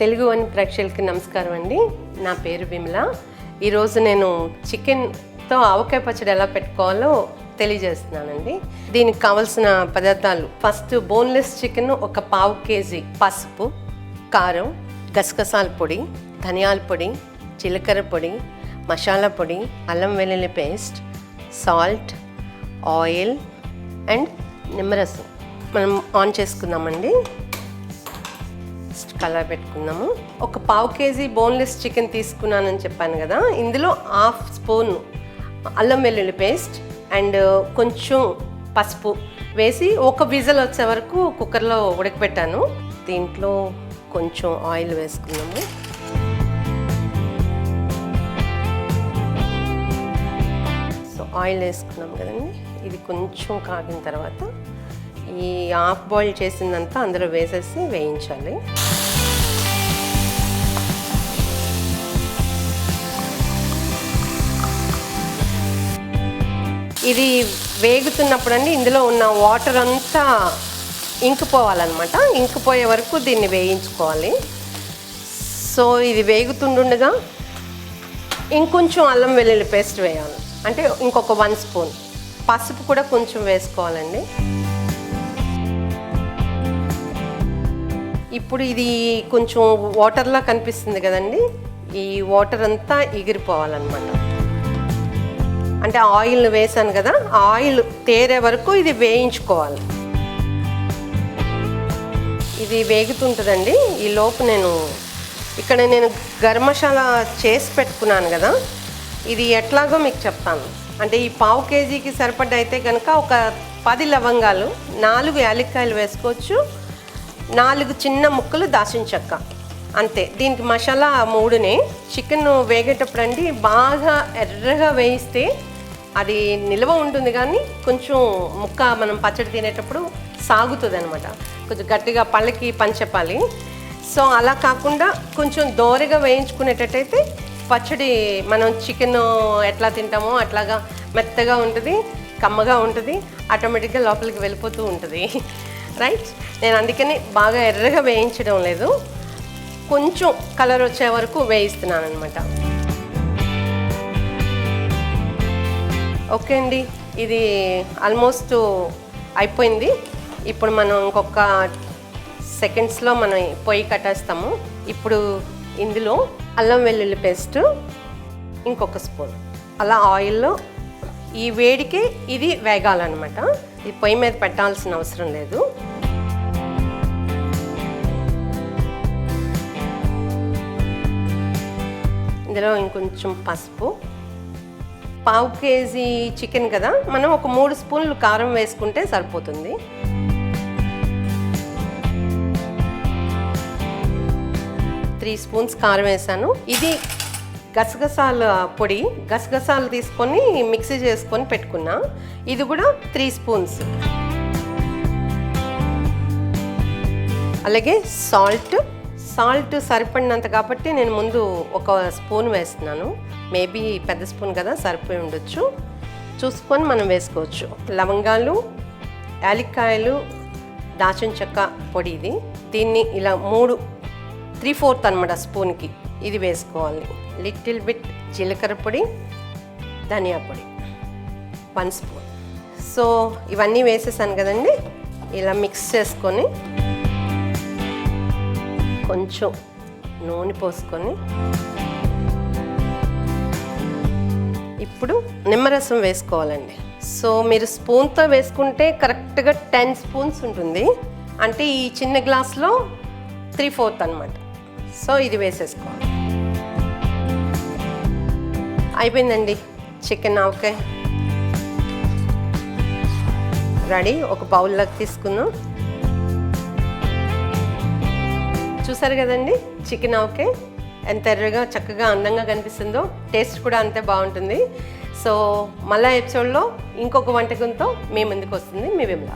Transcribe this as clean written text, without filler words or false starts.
Telugu one ప్రేక్షకులకి నమస్కారం అండి. నా పేరు విమల. ఈరోజు నేను చికెన్తో ఆవకాయ పచ్చడి ఎలా పెట్టుకోవాలో తెలియజేస్తున్నానండి. దీనికి కావాల్సిన పదార్థాలు: ఫస్ట్ బోన్లెస్ చికెన్ ఒక 1/2 kg, పసుపు, కారం, గసగసాల పొడి, ధనియాల పొడి, జీలకర్ర పొడి, మసాలా పొడి, అల్లం వెల్లుల్లి పేస్ట్, సాల్ట్, ఆయిల్ అండ్ నిమ్మరసం. మనం ఆన్ చేసుకుందామండి. కలర్ పెట్టుకుందాము. ఒక 1/2 kg బోన్లెస్ చికెన్ తీసుకున్నానని చెప్పాను కదా, ఇందులో 1/2 స్పూన్ అల్లం వెల్లుల్లి పేస్ట్ అండ్ కొంచెం పసుపు వేసి ఒక విజిల్ వచ్చే వరకు కుక్కర్లో ఉడకపెట్టాను. దీంట్లో కొంచెం ఆయిల్ వేసుకున్నాము. సో ఆయిల్ వేసుకున్నాం కదండి. ఇది కొంచెం కాగిన తర్వాత ఈ హాఫ్ బాయిల్ చేసిందంతా అందులో వేసేసి వేయించాలి. ఇది వేగుతున్నప్పుడు అండి ఇందులో ఉన్న వాటర్ అంతా ఇంకిపోవాలన్నమాట. ఇంకిపోయే వరకు దీన్ని వేయించుకోవాలి. సో ఇది వేగుతుండగా ఇంకొంచెం అల్లం వెల్లుల్లి పేస్ట్ వేయాలి. అంటే ఇంకొక 1 స్పూన్. పసుపు కూడా కొంచెం వేసుకోవాలండి. ఇప్పుడు ఇది కొంచెం వాటర్లా కనిపిస్తుంది కదండి, ఈ వాటర్ అంతా ఎగిరిపోవాలన్నమాట. అంటే ఆయిల్ వేసాను కదా, ఆయిల్ తేరే వరకు ఇది వేయించుకోవాలి. ఇది వేగుతుంటుందండి. ఈ లోపు నేను గరం మసాలా చేసి పెట్టుకున్నాను కదా, ఇది ఎట్లాగో మీకు చెప్తాను. అంటే ఈ 1/2 kgకి సరిపడ్డ అయితే కనుక ఒక 10 లవంగాలు, 4 యాలక్కాయలు వేసుకోవచ్చు, 4 చిన్న ముక్కలు దాల్చిన చెక్క, అంతే. దీనికి మసాలా 3నే. చికెన్ వేగేటప్పుడు అండి బాగా ఎర్రగా వేయిస్తే అది నిల్వ ఉంటుంది, కానీ కొంచెం ముక్క మనం పచ్చడి తినేటప్పుడు సాగుతుంది అనమాట. కొంచెం గట్టిగా పళ్ళకి పంచెప్పాలి. సో అలా కాకుండా కొంచెం దోరగా వేయించుకునేటట్టయితే పచ్చడి మనం చికెన్ ఎట్లా తింటామో అట్లాగా మెత్తగా ఉంటుంది, కమ్మగా ఉంటుంది, ఆటోమేటిక్గా లోపలికి వెళ్ళిపోతూ ఉంటుంది. రైట్. నేను అందుకని బాగా ఎర్రగా వేయించడం లేదు, కొంచెం కలర్ వచ్చే వరకు వేయిస్తున్నాను అనమాట. ఓకే అండి, ఇది ఆల్మోస్ట్ అయిపోయింది. ఇప్పుడు మనం ఇంకొక సెకండ్స్లో మనం పొయ్యి కట్టేస్తాము. ఇప్పుడు ఇందులో అల్లం వెల్లుల్లి పేస్ట్ ఇంకొక స్పూన్, అలా ఆయిల్లో ఈ వేడికి ఇది వేగాలన్నమాట. ఇది పొయ్యి మీద పెట్టాల్సిన అవసరం లేదు. ఇందులో ఇంకొంచెం పసుపు, 1/2 kg చికెన్ కదా, మనం ఒక 3 స్పూన్లు కారం వేసుకుంటే సరిపోతుంది. త్రీ స్పూన్స్ కారం వేసాను. ఇది గసగసాల పొడి, గసగసాలు తీసుకొని మిక్సీ చేసుకొని పెట్టుకున్నా. ఇది కూడా 3 స్పూన్స్. అలాగే సాల్ట్ సరిపడినంత కాబట్టి నేను ముందు ఒక స్పూన్ వేస్తున్నాను. మేబీ పెద్ద స్పూన్ కదా, సరిపోయి ఉండొచ్చు, చూసుకొని మనం వేసుకోవచ్చు. లవంగాలు, యాలక్కాయలు, దాల్చిన చెక్క పొడి ఇది. దీన్ని ఇలా 3/4 అనమాట స్పూన్కి ఇది వేసుకోవాలి. లిటిల్ బిట్ జీలకర్ర పొడి, ధనియా పొడి 1 స్పూన్. సో ఇవన్నీ వేసేసాను కదండి. ఇలా మిక్స్ చేసుకొని కొంచెం నూనె పోసుకొని ఇప్పుడు నిమ్మరసం వేసుకోవాలండి. సో మీరు స్పూన్తో వేసుకుంటే కరెక్ట్గా 10 స్పూన్స్ ఉంటుంది. అంటే ఈ చిన్న గ్లాస్లో 3/4 అనమాట. సో ఇది వేసేసుకోవాలి. అయిపోయిందండి చికెన్ ఆవకాయ రెడీ. ఒక బౌల్లోకి తీసుకుందాం. చూసారు కదండి, చికెన్ ఆవకాయ ఎంత ఎర్రగా చక్కగా అందంగా కనిపిస్తుందో, టేస్ట్ కూడా అంతే బాగుంటుంది. సో మళ్ళా ఎపిసోడ్లో ఇంకొక వంటకంతో మీ ముందుకు వస్తుంది మీ విమల.